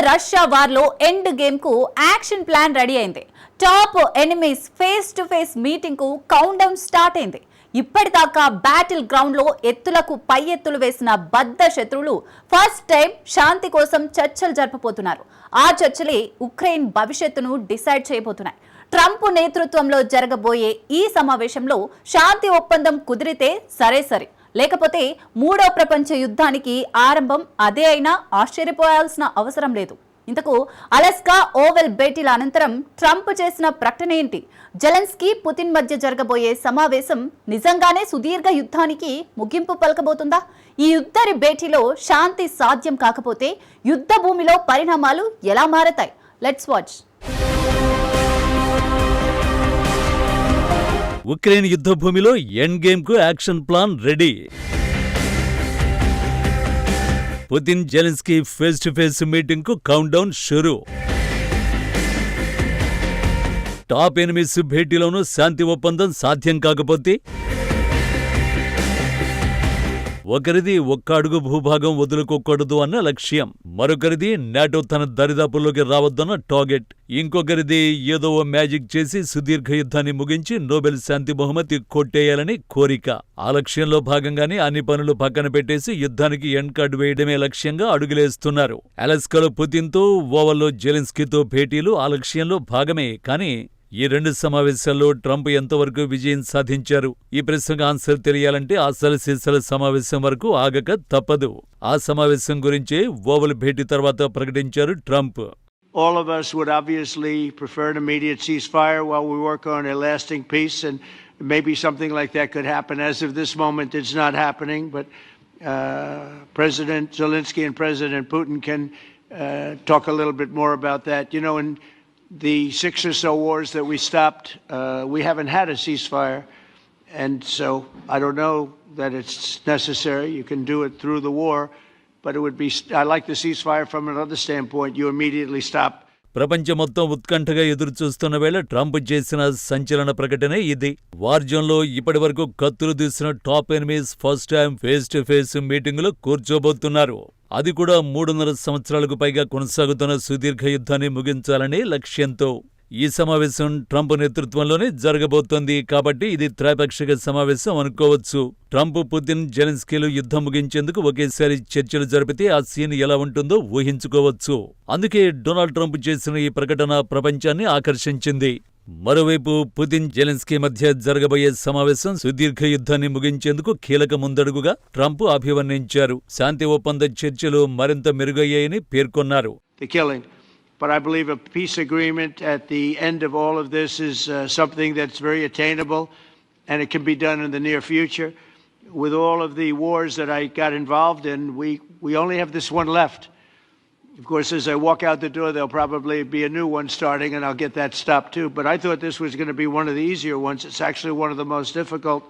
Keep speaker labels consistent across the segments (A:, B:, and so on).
A: Russia వార్లో end గేమ్కు action plan ready అయింది. Top enemies face to face మీటింగ్కు కౌంట్ డౌన్ స్టార్ట్ అయింది. ఇప్పటిదాకా బ్యాటిల్ గ్రౌండ్లో ఎత్తులకు పై ఎత్తులు వేసిన బద్ధ శత్రువులు ఫస్ట్ టైం శాంతి కోసం చర్చలు జరపబోతున్నారు. ఆ చర్చలే ఉక్రెయిన్ భవిష్యత్తును డిసైడ్ చేయబోతున్నాయి. ట్రంప్ నేతృత్వంలో జరగబోయే ఈ సమావేశంలో శాంతి ఒప్పందం కుదిరితే సరే, లేకపోతే మూడో ప్రపంచ యుద్ధానికి ఆరంభం అదే అయినా ఆశ్చర్యపోయాల్సిన అవసరం లేదు. ఇంతకు అలస్కా ఓవెల్ భేటీల అనంతరం ట్రంప్ చేసిన ప్రకటన ఏంటి? జెలెన్స్కీ పుతిన్ మధ్య జరగబోయే సమావేశం నిజంగానే సుదీర్ఘ యుద్ధానికి ముగింపు పలకబోతుందా? ఈ ఇద్దరి భేటీలో శాంతి సాధ్యం కాకపోతే యుద్ధ భూమిలో పరిణామాలు ఎలా మారతాయి? Let's watch.
B: ఉక్రెయిన్ యుద్ధ భూమిలో ఎండ్ గేమ్ కు action plan ready. Putin Zelensky face to face meeting కు కౌంట్ డౌన్ షురూ. టాప్ ఎనిమీస్ భేటీలోనూ శాంతి ఒప్పందం సాధ్యం కాకపోతే ఒకరిది ఒక్క అడుగు భూభాగం వదులుకోకూడదు అన్న లక్ష్యం, మరొకరిది నాటో తన దరిదాపుల్లోకి రావద్దన్న టార్గెట్, ఇంకొకరిది ఏదో ఓ మ్యాజిక్ చేసి సుదీర్ఘ యుద్ధాన్ని ముగించి నోబెల్ శాంతి బహుమతి కొట్టేయాలని కోరిక. ఆ లక్ష్యంలో భాగంగానే అన్ని పనులు పక్కన పెట్టేసి యుద్ధానికి ఎండ్ కార్డ్ వేయడమే లక్ష్యంగా అడుగులేస్తున్నారు. అలస్కాలో పుతిన్తో, ఓవల్లో జెలెన్స్కీతో భేటీలు ఆ లక్ష్యంలో భాగమే. కానీ ఈ రెండు సమావేశాల్లో ట్రంప్ ఎంతవరకు విజయం సాధించారు? ఈ ప్రశ్నకు ఆన్సర్ తెలియాలంటే అసలు సిసల సమావేశం వరకు ఆగక తప్పదు. ఆ సమావేశం గురించే ఓవల్ భేటీ తర్వాత ప్రకటించారు Trump.
C: All of us would obviously prefer an immediate ceasefire while we work on a lasting peace, and maybe something like that could happen. As of this moment, it's not happening, but President Zelensky and President Putin can talk a little bit more about that. You know, in the 6 or so wars that we stopped, we haven't had a ceasefire, and so I don't know that it's necessary. You can do it through the war, but it would be, I like the ceasefire from another standpoint. You immediately stop.
B: ప్రపంచం మొత్తం ఉత్కంఠగా ఎదురుచూస్తున్న వేళ Trump చేసిన సంచలన ప్రకటనే ఇది. War జోన్లో ఇప్పటి వరకు కత్తులు దూసిన top enemies first time face to face మీటింగులో కూర్చోబోతున్నారు. అది కూడా 3.5 సంవత్సరాలకు పైగా కొనసాగుతున్న సుదీర్ఘ యుద్ధాన్ని ముగించాలనే లక్ష్యంతో. ఈ సమావేశం ట్రంప్ నేతృత్వంలోనే జరగబోతోంది కాబట్టి ఇది త్రైపాక్షిక సమావేశం అనుకోవచ్చు. ట్రంప్, పుతిన్, జెలెన్స్కీలు యుద్ధం ముగించేందుకు ఒకేసారి చర్చలు జరిపితే ఆ సీన్ ఎలా ఉంటుందో ఊహించుకోవచ్చు. అందుకే డొనాల్డ్ ట్రంప్ చేసిన ఈ ప్రకటన ప్రపంచాన్ని ఆకర్షించింది. మరోవైపు పుతిన్, జెలెన్స్కీ మధ్య జరగబోయే సమావేశం సుదీర్ఘ యుద్ధాన్ని ముగించేందుకు కీలక ముందడుగుగా ట్రంప్ అభివర్ణించారు. శాంతి ఒప్పంద చర్చలు మరింత మెరుగయ్యాయని పేర్కొన్నారు.
C: But I believe a peace agreement at the end of all of this is something that's very attainable, and it can be done in the near future. With all of the wars that I got involved in, we only have this one left. Of course, as I walk out the door, there'll probably be a new one starting, and I'll get that stopped too. But I thought this was going to be one of the easier ones. It's actually one of the most difficult.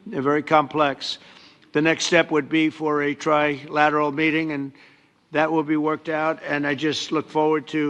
C: They're very complex. The next step would be for a trilateral meeting, and that will be worked out, and I just look forward to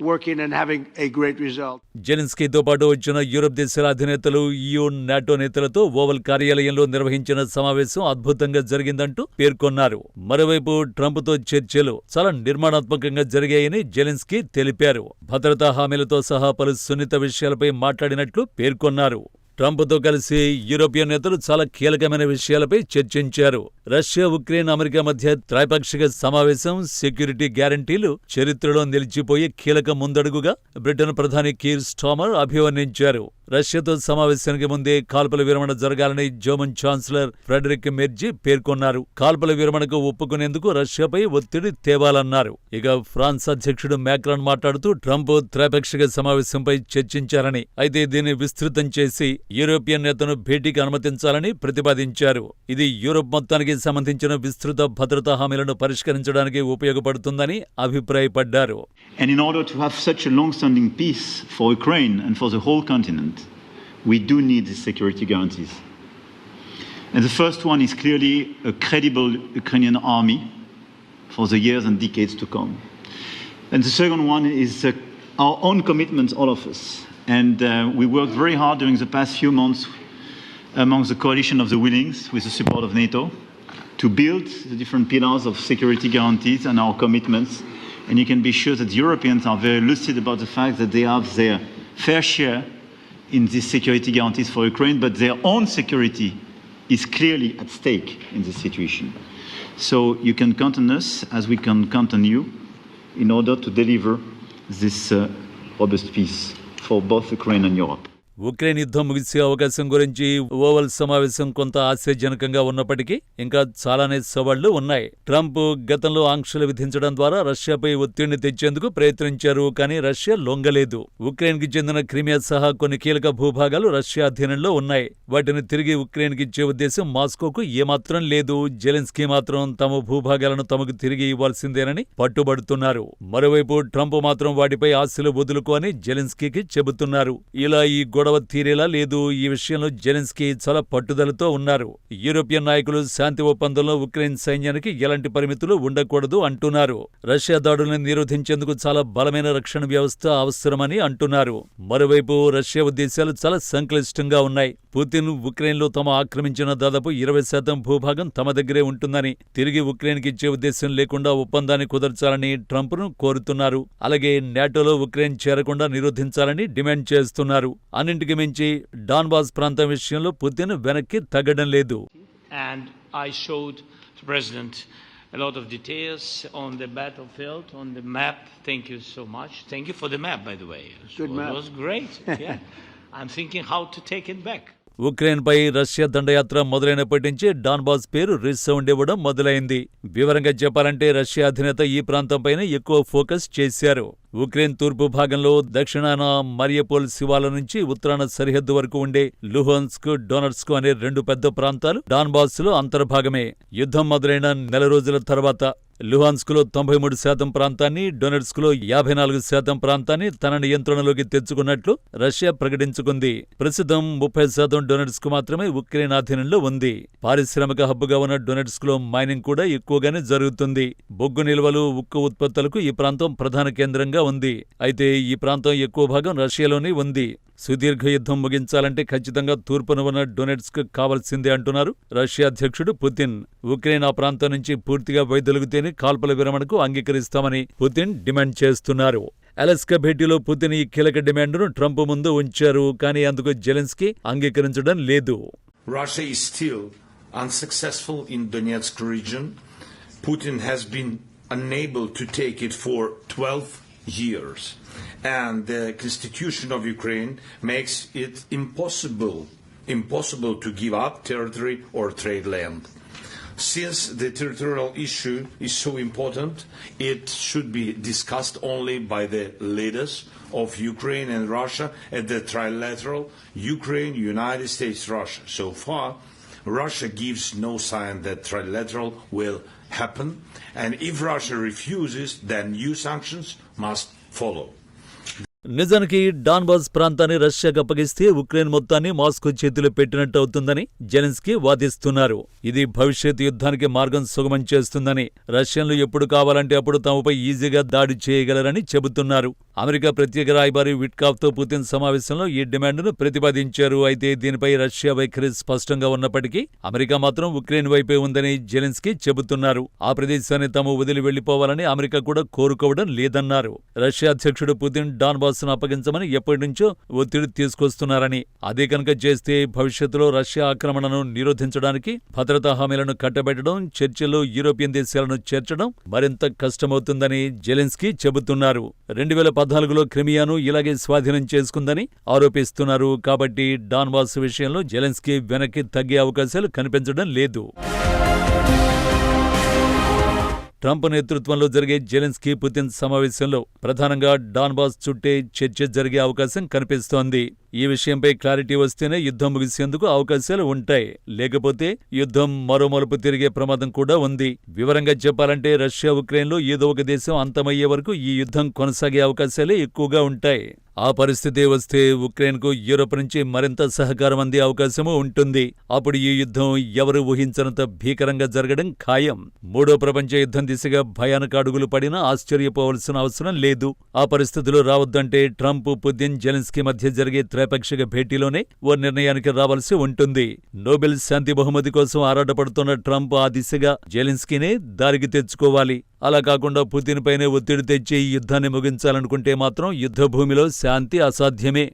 C: working and having a great result.
B: జెలెన్స్కీతో పాటు వచ్చిన Europe దేశాల అధినేతలు, EU, NATO నేతలతో oval కార్యాలయంలో నిర్వహించిన సమావేశం అద్భుతంగా జరిగిందంటూ పేర్కొన్నారు. మరోవైపు ట్రంప్తో చర్చలు చాలా నిర్మాణాత్మకంగా జరిగాయని జెలెన్స్కీ తెలిపారు. భద్రతా హామీలతో సహా పలు సున్నిత విషయాలపై మాట్లాడినట్లు పేర్కొన్నారు. ట్రంప్తో కలిసి యూరోపియన్ నేతలు చాలా కీలకమైన విషయాలపై చర్చించారు. రష్యా, ఉక్రెయిన్, అమెరికా మధ్య త్రైపాక్షిక సమావేశం, సెక్యూరిటీ గ్యారంటీలు చరిత్రలో నిలిచిపోయే కీలక ముందడుగుగా బ్రిటన్ ప్రధాని కీర్ స్టార్మర్ అభివర్ణించారు. రష్యాతో సమావేశానికి ముందే కాల్పుల విరమణ జరగాలని జర్మన్ ఛాన్సలర్ ఫ్రెడరిక్ మెర్జీ పేర్కొన్నారు. కాల్పుల విరమణకు ఒప్పుకునేందుకు రష్యాపై ఒత్తిడి తేవాలన్నారు. ఇక ఫ్రాన్స్ అధ్యక్షుడు మ్యాక్రాన్ మాట్లాడుతూ ట్రంప్ త్రైపాక్షిక సమావేశంపై చర్చించారని, అయితే దీన్ని విస్తృతం చేసి యూరోపియన్ నేతను భేటీకి అనుమతించాలని ప్రతిపాదించారు. ఇది యూరోప్ మొత్తానికి సంబంధించిన విస్తృత భద్రతా హామీలను పరిష్కరించడానికి ఉపయోగపడుతుందని అభిప్రాయపడ్డారు.
D: And in order to have such a long-standing peace for Ukraine and for the whole continent, we do need these security guarantees. And the first one is clearly a credible Ukrainian army for the years and decades to come. And the second one is our own commitments, all of us. And we worked very hard during the past few months amongst the coalition of the willings with the support of NATO to build the different pillars of security guarantees and our commitments And you can be sure that Europeans are very lucid about the fact that they have their fair share in these security guarantees for Ukraine, but their own security is clearly at stake in this situation. So you can count on us, as we can count on you, in order to deliver this robust peace for both Ukraine and Europe.
B: Ukraine యుద్ధం ముగిసే అవకాశం గురించి oval సమావేశం కొంత ఆశాజనకంగా ఉన్నప్పటికీ ఇంకా చాలానే సవాళ్లు ఉన్నాయి. ట్రంప్ గతంలో ఆంక్షలు విధించడం ద్వారా రష్యాపై ఒత్తిడిని తెచ్చేందుకు ప్రయత్నించారు, కానీ రష్యా లొంగలేదు. ఉక్రెయిన్కి చెందిన క్రిమియా సహా కొన్ని కీలక భూభాగాలు రష్యా అధీనంలో ఉన్నాయి. వాటిని తిరిగి ఉక్రెయిన్కి ఇచ్చే ఉద్దేశం మాస్కోకు ఏమాత్రం లేదు. జెలెన్స్కీ మాత్రం తమ భూభాగాలను తమకు తిరిగి ఇవ్వాల్సిందేనని పట్టుబడుతున్నారు. మరోవైపు ట్రంప్ మాత్రం వాటిపై ఆశలు వదులుకో అని జెలెన్స్కీకి చెబుతున్నారు. ఇలా ఈ గొడవ తీరేలా లేదు. ఈ విషయంలో జెలెన్స్కీ చాలా పట్టుదలతో ఉన్నారు. యూరోపియన్ నాయకులు శాంతి ఒప్పందంలో ఉక్రెయిన్ సైన్యానికి ఎలాంటి పరిమితులు ఉండకూడదు అంటున్నారు. రష్యా దాడులను నిరోధించేందుకు చాలా బలమైన రక్షణ వ్యవస్థ అవసరమని అంటున్నారు. మరోవైపు రష్యా ఉద్దేశాలు చాలా సంక్లిష్టంగా ఉన్నాయి. పుతిన్ ఉక్రెయిన్లో తమ ఆక్రమించిన దాదాపు 20% భూభాగం తమ దగ్గరే ఉంటుందని, తిరిగి ఉక్రెయిన్కి ఇచ్చే ఉద్దేశం లేకుండా ఒప్పందాన్ని కుదర్చాలని ట్రంప్ను కోరుతున్నారు. అలాగే నాటోలో ఉక్రెయిన్ చేరకుండా నిరోధించాలని డిమాండ్ చేస్తున్నారు. అన్నింటికి మించి డాన్బాస్ ప్రాంతం విషయంలో పుతిన్ వెనక్కి తగ్గడం లేదు.
E: And I showed the President a lot of details on the battlefield, on the map. Thank you so much. Thank you for the map, by the way.
C: Good map.
E: It was great. Yeah. I'm thinking how to take it back.
B: ఉక్రెయిన్పై Russia దండయాత్ర మొదలైనప్పటి నుంచి Donbas పేరు resound ఇవ్వడం మొదలైంది. వివరంగా చెప్పాలంటే Russia అధినేత ఈ ప్రాంతంపైనే ఎక్కువ ఫోకస్ చేశారు. ఉక్రెయిన్ తూర్పు భాగంలో దక్షిణాన మరియపోల్ శివాల నుంచి ఉత్తరాన సరిహద్దు వరకు ఉండే లుహాన్స్క్, డొనెట్స్క్ అనే 2 పెద్ద ప్రాంతాలు డాన్బాస్లో అంతర్భాగమే. యుద్ధం మొదలైన నెల రోజుల తర్వాత లుహాన్స్క్లో 93% ప్రాంతాన్ని, డొనెట్స్క్లో 54% ప్రాంతాన్ని తన నియంత్రణలోకి తెచ్చుకున్నట్లు రష్యా ప్రకటించుకుంది. ప్రస్తుతం 30% డొనెట్స్క్ మాత్రమే ఉక్రెయిన్ ఆధీనంలో ఉంది. పారిశ్రామిక హబ్బుగా ఉన్న డొనెట్స్క్లో మైనింగ్ కూడా ఎక్కువగానే జరుగుతుంది. బొగ్గు నిల్వలు, ఉక్కు ఉత్పత్తులకు ఈ ప్రాంతం ప్రధాన కేంద్రంగా ఉంది. అయితే ఈ ప్రాంతం ఎక్కువ భాగం రష్యాలోనే ఉంది. సుదీర్ఘ యుద్ధం ముగించాలంటే ఖచ్చితంగా తూర్పున ఉన్న డొనెట్స్క్ కావాల్సిందే అంటున్నారు రష్యా అధ్యక్షుడు పుతిన్. ఉక్రెయిన్ ఆ ప్రాంతం నుంచి పూర్తిగా వైదొలిగితేనే కాల్పుల విరమణకు అంగీకరిస్తామని పుతిన్ డిమాండ్ చేస్తున్నారు. అలస్కా భేటీలో పుతిన్ ఈ కీలక డిమాండ్ను ట్రంప్ ముందు ఉంచారు, కానీ అందుకు జెలెన్స్కీ అంగీకరించడం లేదు.
F: Russia is still unsuccessful in Donetsk region. Putin has been unable to take it for 12 years. And the constitution of Ukraine makes it impossible to give up territory or trade land. Since the territorial issue is so important, it should be discussed only by the leaders of Ukraine and Russia at the trilateral Ukraine, United States, Russia. So far, Russia gives no sign that trilateral will happen. And if Russia refuses, then new sanctions must follow.
B: నిజానికి Donbas ప్రాంతాన్ని రష్యాకు అప్పగిస్తే Ukraine మొత్తాన్ని Moscow చేతిలో పెట్టినట్టు అవుతుందని Zelensky వాదిస్తున్నారు. ఇది భవిష్యత్ యుద్ధానికి మార్గం సుగమం చేస్తుందని, రష్యన్లు ఎప్పుడు కావాలంటే అప్పుడు తమపై ఈజీగా దాడి చేయగలరని చెబుతున్నారు. అమెరికా ప్రత్యేక రాయబారి విట్కాఫ్తో పుతిన్ సమావేశంలో ఈ డిమాండ్ను ప్రతిపాదించారు. అయితే దీనిపై రష్యా వైఖరి స్పష్టంగా ఉన్నప్పటికీ అమెరికా మాత్రం ఉక్రెయిన్ వైపే ఉందని జెలెన్స్కీ చెబుతున్నారు. ఆ ప్రదేశాన్ని తాము వదిలి వెళ్లిపోవాలని అమెరికా కూడా కోరుకోవడం లేదన్నారు. రష్యా అధ్యక్షుడు పుతిన్ డాన్బాస్ అప్పగించమని ఎప్పటి నుంచో ఒత్తిడి తీసుకొస్తున్నారని, అదే కనుక చేస్తే భవిష్యత్తులో రష్యా ఆక్రమణను నిరోధించడానికి భద్రతా హామీలను కట్టబెట్టడం, చర్చల్లో యూరోపియన్ దేశాలను చేర్చడం మరింత కష్టమవుతుందని జెలెన్స్కీ చెబుతున్నారు. 2014లో క్రిమియాను ఇలాగే స్వాధీనం చేసుకుందని ఆరోపిస్తున్నారు. కాబట్టి డాన్బాస్ విషయంలో జెలెన్స్కీ వెనక్కి తగ్గే అవకాశాలు కనిపించడం లేదు. ట్రంప్ నేతృత్వంలో జరిగే జెలెన్స్కీ పుతిన్ సమావేశంలో ప్రధానంగా డాన్బాస్ చుట్టే చర్చ జరిగే అవకాశం కనిపిస్తోంది. ఈ విషయంపై క్లారిటీ వస్తేనే యుద్ధం ముగిసేందుకు అవకాశాలు ఉంటాయి. లేకపోతే యుద్ధం మరో మలుపు తిరిగే ప్రమాదం కూడా ఉంది. వివరంగా చెప్పాలంటే రష్యా ఉక్రెయిన్లో ఏదో ఒక దేశం అంతమయ్యే వరకు ఈ యుద్ధం కొనసాగే అవకాశాలే ఎక్కువగా ఉంటాయి. ఆ పరిస్థితి వస్తే ఉక్రెయిన్కు యూరోప్ నుంచి మరింత సహకారం అందే అవకాశమూ ఉంటుంది. అప్పుడు ఈ యుద్ధం ఎవరు ఊహించనంత భీకరంగా జరగడం ఖాయం. మూడో ప్రపంచ యుద్ధం దిశగా భయానక అడుగులు పడినా ఆశ్చర్యపోవలసిన అవసరం లేదు. ఆ పరిస్థితులు రావద్దంటే ట్రంప్, పుతిన్, జెలెన్స్కీ మధ్య జరిగే త్రైపాక్షిక భేటీలోనే ఓ నిర్ణయానికి రావాల్సి ఉంటుంది. నోబెల్ శాంతి బహుమతి కోసం ఆరాటపడుతున్న ట్రంప్ ఆ దిశగా జెలెన్స్కీనే దారికి తెచ్చుకోవాలి. అలా కాకుండా పుతిన్ పైనే ఒత్తిడి తెచ్చి ఈ యుద్ధాన్ని ముగించాలనుకుంటే మాత్రం యుద్ధ భూమిలో శాంతి అసాధ్యమే.